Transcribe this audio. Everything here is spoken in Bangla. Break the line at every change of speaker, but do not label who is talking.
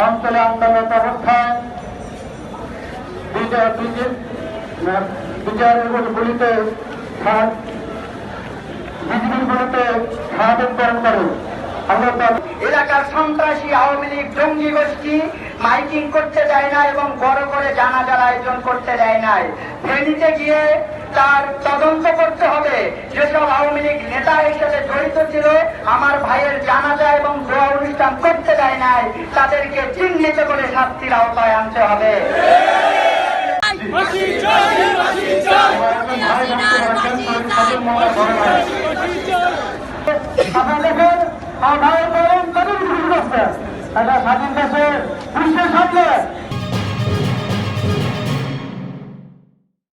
অঞ্চলে আন্দোলন অবস্থায় বিচারের গুলিতে বিজিবিগুলোতে স্বাধীনকরণ করে
এলাকার সন্ত্রাসী আওয়ামী লীগ জঙ্গি গোষ্ঠী মাইকিং করতে দেয় না এবং বড় করে জানাজার আয়োজন করতে দেয় নাই। ফেনীতে গিয়ে তার তদন্ত করতে হবে। যেসব আওয়ামী লীগ নেতা হিসেবে জড়িত ছিল, আমার ভাইয়ের জানাজা এবং দোয়া অনুষ্ঠান করতে দেয় নাই, তাদেরকে চিহ্নিত করে শাস্তির আওতায় আনতে হবে।
স্বাধীন দেশে বিশ্বের সামনে